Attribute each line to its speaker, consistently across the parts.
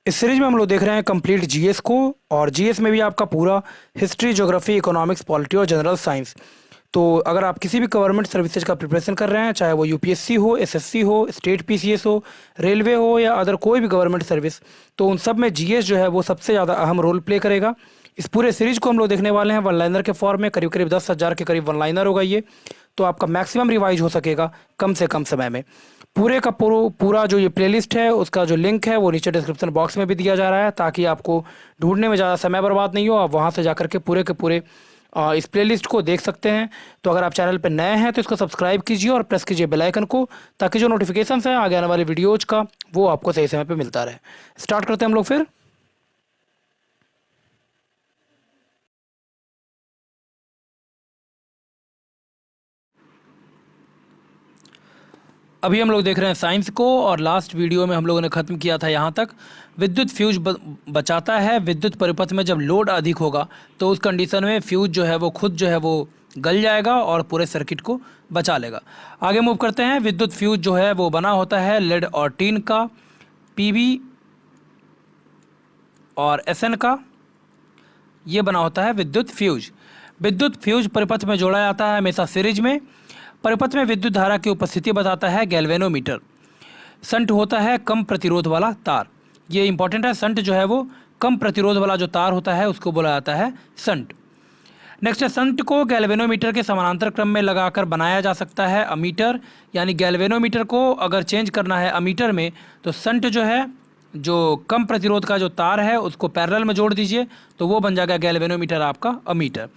Speaker 1: इस सीरीज में हम लोग देख रहे हैं कंप्लीट जीएस को। और जीएस में भी आपका पूरा हिस्ट्री, ज्योग्राफी, इकोनॉमिक्स, पॉलिटी और जनरल साइंस। तो अगर आप किसी भी गवर्नमेंट सर्विसेज का प्रिपरेशन कर रहे हैं, चाहे वो यूपीएससी हो, एसएससी हो, स्टेट पीसीएस हो, रेलवे हो या अदर कोई भी गवर्नमेंट सर्विस, तो उन सब में जीएस जो है वो सबसे ज़्यादा अहम रोल प्ले करेगा। इस पूरे सीरीज को हम लोग देखने वाले हैं वन लाइनर के फॉर्म में। करीब करीब 10,000 के करीब वन लाइनर होगा ये। तो आपका मैक्सिमम रिवाइज हो सकेगा कम से कम समय में। पूरे का पूरा जो ये प्लेलिस्ट है उसका जो लिंक है वो नीचे डिस्क्रिप्शन बॉक्स में भी दिया जा रहा है, ताकि आपको ढूंढने में ज़्यादा समय बर्बाद नहीं हो। आप वहाँ से जाकर के पूरे के पूरे इस प्लेलिस्ट को देख सकते हैं। तो अगर आप चैनल पर नए हैं तो इसको सब्सक्राइब कीजिए और प्रेस कीजिए बेल आइकन को, ताकि जो नोटिफिकेशन है आगे आने वाले वीडियोज़ का वो आपको सही समय पर मिलता रहे। स्टार्ट करते हैं हम लोग फिर। अभी हम लोग देख रहे हैं साइंस को, और लास्ट वीडियो में हम लोगों ने ख़त्म किया था यहाँ तक। विद्युत फ्यूज बचाता है। विद्युत परिपथ में जब लोड अधिक होगा तो उस कंडीशन में फ्यूज जो है वो खुद जो है वो गल जाएगा और पूरे सर्किट को बचा लेगा। आगे मूव करते हैं। विद्युत फ्यूज जो है वो बना होता है लेड और टीन का, पीवी और एसएन का। ये बना होता है विद्युत फ्यूज। विद्युत फ्यूज परिपथ में जोड़ा जाता है हमेशा सीरीज में। परिपथ में विद्युत धारा की उपस्थिति बताता है गैल्वेनोमीटर। संट होता है कम प्रतिरोध वाला तार। ये इंपॉर्टेंट है। संट जो है वो कम प्रतिरोध वाला जो तार होता है उसको बोला जाता है संट। नेक्स्ट है, संट को गैल्वेनोमीटर के समानांतर क्रम में लगाकर बनाया जा सकता है अमीटर। यानी गैल्वेनोमीटर को अगर चेंज करना है अमीटर में तो संट जो है, जो कम प्रतिरोध का जो तार है उसको पैरेलल में जोड़ दीजिए तो वो बन जाएगा गैल्वेनोमीटर आपका अमीटर।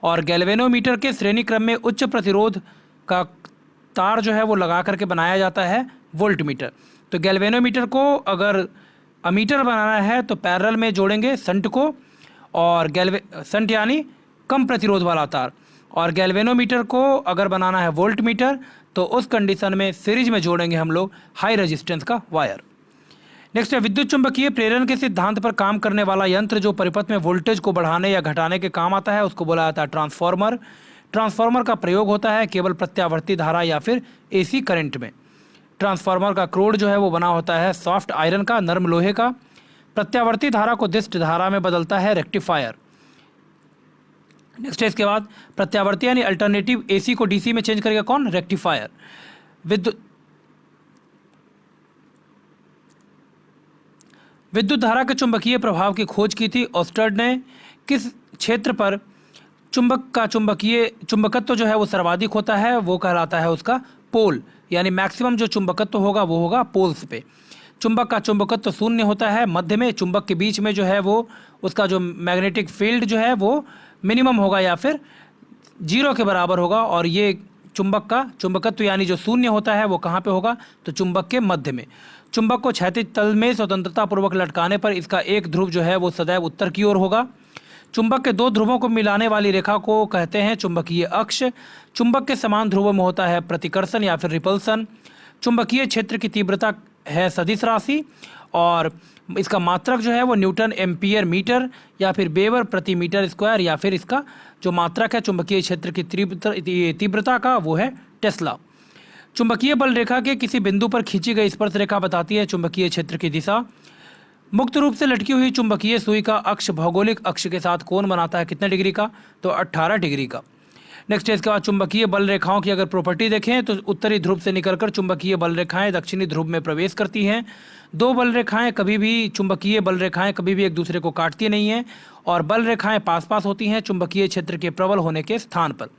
Speaker 1: और गैल्वेनोमीटर के श्रेणी क्रम में उच्च प्रतिरोध का तार जो है वो लगा करके बनाया जाता है वोल्टमीटर। तो गैल्वेनोमीटर को अगर अमीटर बनाना है तो पैरेलल में जोड़ेंगे संट को, और संट यानी कम प्रतिरोध वाला तार। और गैल्वेनोमीटर को अगर बनाना है वोल्टमीटर तो उस कंडीशन में सीरीज में जोड़ेंगे हम लोग हाई रेजिस्टेंस का वायर। नेक्स्ट है, विद्युत चुंबकीय प्रेरण के सिद्धांत पर काम करने वाला यंत्र जो परिपथ में वोल्टेज को बढ़ाने या घटाने के काम आता है उसको बोला जाता है ट्रांसफार्मर। ट्रांसफार्मर का प्रयोग होता है केवल प्रत्यावर्ती धारा या फिर एसी करंट में। ट्रांसफार्मर का क्रोड जो है वो बना होता है सॉफ्ट आयरन का, नरम लोहे का। प्रत्यावर्ती धारा को दिष्ट धारा में बदलता है रेक्टिफायर। नेक्स्ट है, इसके बाद प्रत्यावर्ती यानी अल्टरनेटिव एसी को डीसी में चेंज करेगा कौन? रेक्टिफायर। विद्युत धारा के चुंबकीय प्रभाव की खोज की थी ऑस्टर्ड ने। किस क्षेत्र पर चुंबक का चुंबकत्व जो है वो सर्वाधिक होता है वो कहलाता है उसका पोल। यानी मैक्सिमम जो चुंबकत्व होगा वो होगा पोल्स पे। चुंबक का चुंबकत्व शून्य होता है मध्य में। चुंबक के बीच में जो है वो उसका जो मैग्नेटिक फील्ड जो है वो मिनिमम होगा या फिर जीरो के बराबर होगा। और ये चुंबक का चुंबकत्व यानी जो शून्य होता है वो कहाँ पे होगा? तो चुंबक के मध्य में। चुंबक को क्षैतिज तल में स्वतंत्रता पूर्वक लटकाने पर इसका एक ध्रुव जो है वो सदैव उत्तर की ओर होगा। चुंबक के दो ध्रुवों को मिलाने वाली रेखा को कहते हैं चुंबकीय अक्ष। चुंबक के समान ध्रुवों में होता है प्रतिकर्षण या फिर रिपल्सन। चुंबकीय क्षेत्र की तीव्रता है सदिश राशि, और इसका मात्रक जो है वो न्यूटन एम्पियर मीटर या फिर वेबर प्रति मीटर स्क्वायर, या फिर इसका जो मात्रक है चुंबकीय क्षेत्र की तीव्रता का वो है टेस्ला। चुंबकीय बल रेखा के किसी बिंदु पर खींची गई स्पर्श रेखा बताती है चुंबकीय क्षेत्र की दिशा। मुक्त रूप से लटकी हुई चुंबकीय सुई का अक्ष भौगोलिक अक्ष के साथ कोण बनाता है कितने डिग्री का? तो 18 डिग्री का। नेक्स्ट है, इसके बाद चुंबकीय बल रेखाओं की अगर प्रॉपर्टी देखें तो उत्तरी ध्रुव से निकलकर चुंबकीय बल रेखाएं दक्षिणी ध्रुव में प्रवेश करती हैं। दो बल रेखाएं कभी भी चुंबकीय बल रेखाएं कभी भी एक दूसरे को काटती नहीं हैं, और बल रेखाएं पास पास होती हैं चुंबकीय क्षेत्र के प्रबल होने के स्थान पर।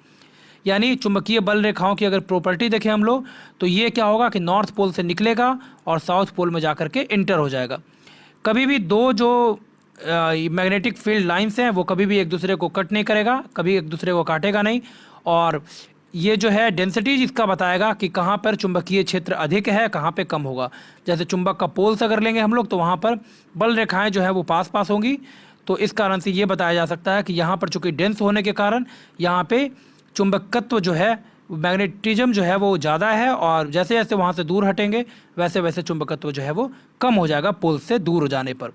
Speaker 1: यानी चुंबकीय बल रेखाओं की अगर प्रॉपर्टी देखें हम लोग तो ये क्या होगा कि नॉर्थ पोल से निकलेगा और साउथ पोल में जाकर के इंटर हो जाएगा। कभी भी दो जो मैग्नेटिक फील्ड लाइंस हैं वो कभी भी एक दूसरे को कट नहीं करेगा, कभी एक दूसरे को काटेगा नहीं। और ये जो है डेंसिटीज इसका बताएगा कि कहाँ पर चुंबकीय क्षेत्र अधिक है, कहाँ पे कम होगा। जैसे चुंबक का पोल्स अगर लेंगे हम लोग तो वहाँ पर बल रेखाएं जो है वो पास पास होंगी। तो इस कारण से ये बताया जा सकता है कि यहाँ पर चूँकि डेंस होने के कारण यहाँ पे चुंबकत्व जो है मैग्नेटिज्म जो है वो ज़्यादा है, और जैसे जैसे वहाँ से दूर हटेंगे वैसे वैसे चुंबकत्व जो है वो कम हो जाएगा पोल से दूर हो जाने पर।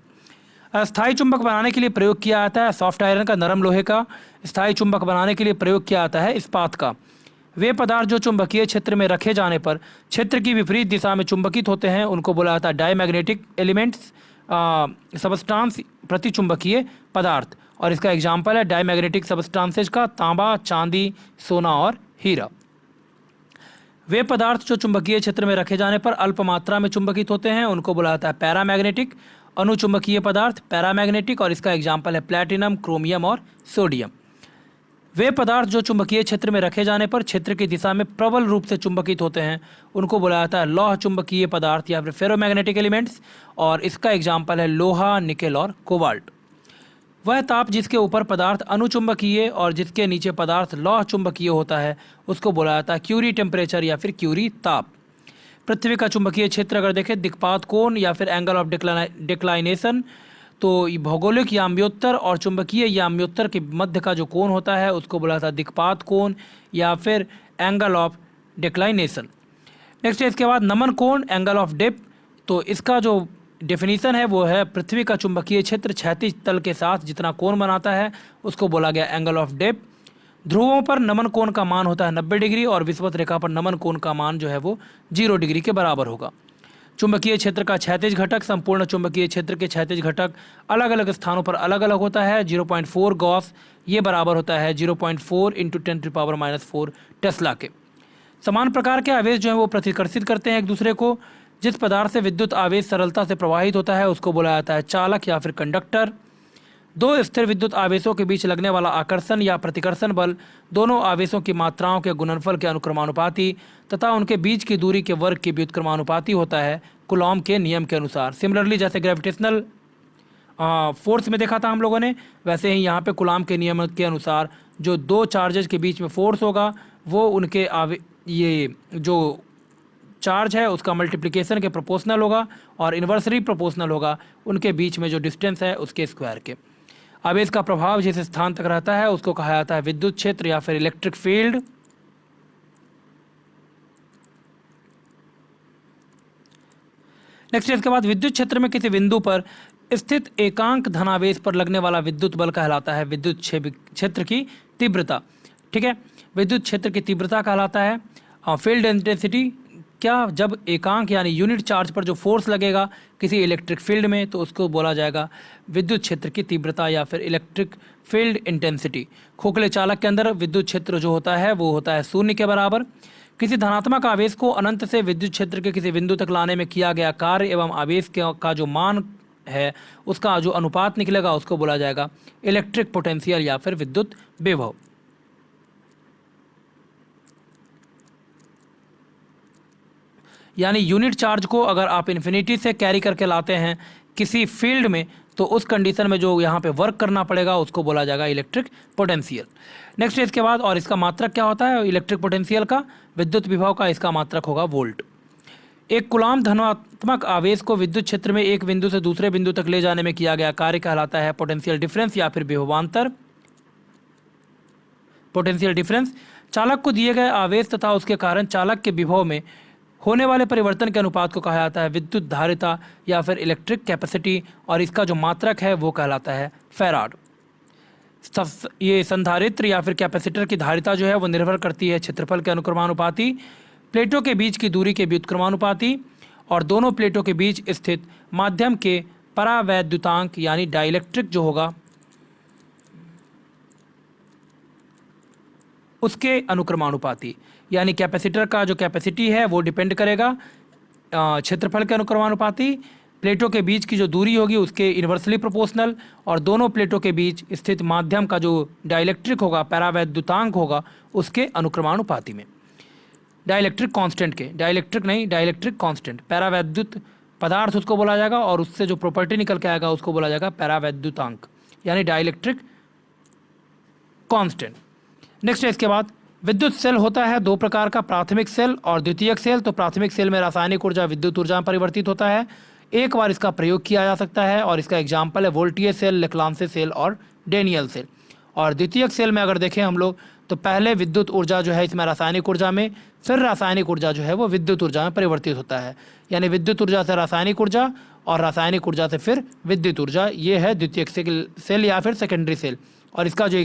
Speaker 1: स्थायी चुंबक बनाने के लिए प्रयोग किया जाता है सॉफ्ट आयरन का, नरम लोहे का। स्थायी चुंबक बनाने के लिए प्रयोग किया जाता है इस्पात का। वे पदार्थ जो चुंबकीय क्षेत्र में रखे जाने पर क्षेत्र की विपरीत दिशा में चुंबकित होते हैं उनको बोला जाता है डायमैग्नेटिक एलिमेंट्स। सबस्टांस प्रतिचुंबकीय पदार्थ, और इसका एग्जाम्पल है डायमैग्नेटिक सबस्टांसेज का तांबा, चांदी, सोना और हीरा। वे पदार्थ जो चुंबकीय क्षेत्र में रखे जाने पर अल्प मात्रा में चुंबकित होते हैं उनको बोला जाता है पैरामैग्नेटिक। अनुचुंबकीय पदार्थ पैरामैग्नेटिक, और इसका एग्जाम्पल है प्लैटिनम, क्रोमियम और सोडियम। वे पदार्थ जो चुंबकीय क्षेत्र में रखे जाने पर क्षेत्र की दिशा में प्रबल रूप से चुंबकित होते हैं उनको बोला जाता है लौह चुंबकीय पदार्थ या फिर फेरोमैग्नेटिक एलिमेंट्स, और इसका एग्जाम्पल है लोहा, निकेल और कोबाल्ट। वह ताप जिसके ऊपर पदार्थ अनुचुंबकीय और जिसके नीचे पदार्थ लौह चुंबकीय होता है उसको बोला जाता है क्यूरी टेम्परेचर या फिर क्यूरी ताप। पृथ्वी का चुंबकीय क्षेत्र अगर देखें दिक्पात कोण या फिर एंगल ऑफ डिक्लाइनेशन, तो भौगोलिक याम्योत्तर और चुंबकीय याम्योत्तर के मध्य का जो कोण होता है उसको बोला जाता है दिक्पात कोण या फिर एंगल ऑफ डिक्लाइनेशन। नेक्स्ट है इसके बाद नमन कोण, एंगल ऑफ डिप। तो इसका जो डेफिनीशन है वो है पृथ्वी का चुंबकीय क्षेत्र क्षैतिज तल के साथ जितना कोण बनाता है उसको बोला गया एंगल ऑफ डिप। ध्रुवों पर नमन कोण का मान होता है 90 डिग्री और विषुवत रेखा पर नमन कोण का मान जो है वो 0 डिग्री के बराबर होगा। चुंबकीय क्षेत्र का क्षैतिज घटक, संपूर्ण चुंबकीय क्षेत्र के क्षैतिज घटक अलग अलग स्थानों पर अलग अलग होता है 0.4 गॉस, ये बराबर होता है 0.4 × 10⁻⁴ टेस्ला के। समान प्रकार के आवेश जो है वो प्रतिकर्षित करते हैं एक दूसरे को। जिस पदार्थ से विद्युत आवेश सरलता से प्रवाहित होता है उसको बोला जाता है चालक या फिर कंडक्टर। दो स्थिर विद्युत आवेशों के बीच लगने वाला आकर्षण या प्रतिकर्षण बल दोनों आवेशों की मात्राओं के गुणनफल के अनुक्रमानुपाती तथा उनके बीच की दूरी के वर्ग के व्युत्क्रमानुपाती होता है कूलॉम के नियम के अनुसार। सिमिलरली जैसे ग्रेविटेशनल फोर्स में देखा था हम लोगों ने, वैसे ही यहाँ पे कूलॉम के नियम के अनुसार जो दो चार्जेस के बीच में फोर्स होगा वो उनके ये जो चार्ज है उसका मल्टीप्लिकेशन के प्रोपोर्शनल होगा और इन्वर्सली प्रोपोर्शनल होगा उनके बीच में जो डिस्टेंस है उसके स्क्वायर के। आवेश का प्रभाव जिस स्थान तक रहता है उसको कहा जाता है विद्युत क्षेत्र या फिर इलेक्ट्रिक फील्ड। नेक्स्ट इसके बाद विद्युत क्षेत्र में किसी बिंदु पर स्थित एकांक धनावेश पर लगने वाला विद्युत बल कहलाता है विद्युत क्षेत्र की तीव्रता। ठीक है, विद्युत क्षेत्र की तीव्रता कहलाता है फील्ड इंटेंसिटी। क्या जब एकांक यानी यूनिट चार्ज पर जो फोर्स लगेगा किसी इलेक्ट्रिक फील्ड में तो उसको बोला जाएगा विद्युत क्षेत्र की तीव्रता या फिर इलेक्ट्रिक फील्ड इंटेंसिटी। खोखले चालक के अंदर विद्युत क्षेत्र जो होता है वो होता है 0 के बराबर। किसी धनात्मक आवेश को अनंत से विद्युत क्षेत्र के किसी बिंदु तक लाने में किया गया कार्य एवं आवेश का जो मान है उसका जो अनुपात निकलेगा उसको बोला जाएगा इलेक्ट्रिक पोटेंशियल या फिर विद्युत विभव। यानी यूनिट चार्ज को अगर आप इन्फिनिटी से कैरी करके लाते हैं किसी फील्ड में तो उस कंडीशन में जो यहाँ पे वर्क करना पड़ेगा उसको बोला जाएगा इलेक्ट्रिक पोटेंशियल। नेक्स्ट इसके बाद और इसका मात्रक क्या होता है इलेक्ट्रिक पोटेंशियल का, विद्युत विभव का इसका मात्रक होगा वोल्ट। एक कूलॉम धनात्मक आवेश को विद्युत क्षेत्र में एक बिंदु से दूसरे बिंदु तक ले जाने में किया गया कार्य कहलाता है पोटेंशियल डिफरेंस या फिर विभवांतर। पोटेंशियल डिफरेंस चालक को दिए गए आवेश तथा उसके कारण चालक के विभव में होने वाले परिवर्तन के अनुपात को कहा जाता है विद्युत धारिता या फिर इलेक्ट्रिक कैपेसिटी, और इसका जो मात्रक है वो कहलाता है फैराड। ये संधारित्र या फिर कैपेसिटर की धारिता जो है वो निर्भर करती है क्षेत्रफल के अनुक्रमानुपाती, प्लेटों के बीच की दूरी के व्युत्क्रमानुपाती और दोनों प्लेटों के बीच स्थित माध्यम के परावैद्युतांक यानी डाइलेक्ट्रिक जो होगा उसके अनुक्रमानुपाती। यानी कैपेसिटर का जो कैपेसिटी है वो डिपेंड करेगा क्षेत्रफल के अनुक्रमानुपाती, प्लेटों के बीच की जो दूरी होगी उसके इन्वर्सली प्रोपोर्शनल और दोनों प्लेटों के बीच स्थित माध्यम का जो डाइलेक्ट्रिक होगा परावैद्युतांक होगा उसके अनुक्रमानुपाती में। डाइलेक्ट्रिक कांस्टेंट के, डाइलेक्ट्रिक नहीं डाइलेक्ट्रिक कांस्टेंट, पैरावैद्युत पदार्थ उसको बोला जाएगा और उससे जो प्रॉपर्टी निकल के आएगा उसको बोला जाएगा पैरावैद्युतांक यानी डाइलेक्ट्रिक कांस्टेंट। नेक्स्ट है इसके बाद विद्युत सेल होता है दो प्रकार का, प्राथमिक सेल और द्वितीयक सेल। तो प्राथमिक सेल में रासायनिक ऊर्जा विद्युत ऊर्जा में परिवर्तित होता है, एक बार इसका प्रयोग किया जा सकता है और इसका एग्जाम्पल है वोल्टियर सेल, लेक्लांसे सेल और डेनियल सेल। और द्वितीयक सेल में अगर देखें हम लोग तो पहले विद्युत ऊर्जा जो है इसमें रासायनिक ऊर्जा में, फिर रासायनिक ऊर्जा जो है वो विद्युत ऊर्जा में परिवर्तित होता है। यानी विद्युत ऊर्जा से रासायनिक ऊर्जा और रासायनिक ऊर्जा से फिर विद्युत ऊर्जा, ये है द्वितीयक सेल या फिर सेकेंडरी सेल। और इसका जो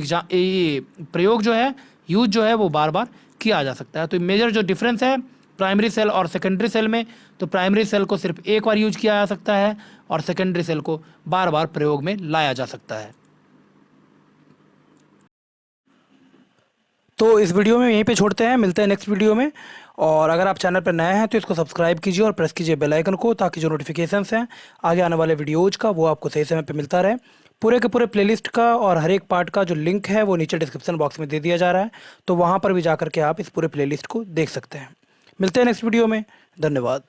Speaker 1: प्रयोग जो है यूज जो है वो बार बार किया जा सकता है। तो मेजर जो डिफरेंस है प्राइमरी सेल और सेकेंडरी सेल में, तो प्राइमरी सेल को सिर्फ एक बार यूज किया जा सकता है और सेकेंडरी सेल को बार बार प्रयोग में लाया जा सकता है। तो इस वीडियो में यहीं पे छोड़ते हैं, मिलते हैं नेक्स्ट वीडियो में। और अगर आप चैनल पर नए हैं तो इसको सब्सक्राइब कीजिए और प्रेस कीजिए बेल आइकन को, ताकि जो नोटिफिकेशंस हैं आगे आने वाले वीडियोज़ का वो आपको सही समय पे मिलता रहे। पूरे के पूरे प्लेलिस्ट का और हर एक पार्ट का जो लिंक है वो नीचे डिस्क्रिप्शन बॉक्स में दे दिया जा रहा है, तो वहाँ पर भी जा कर के आप इस पूरे प्लेलिस्ट को देख सकते हैं। मिलते हैं नेक्स्ट वीडियो में। धन्यवाद।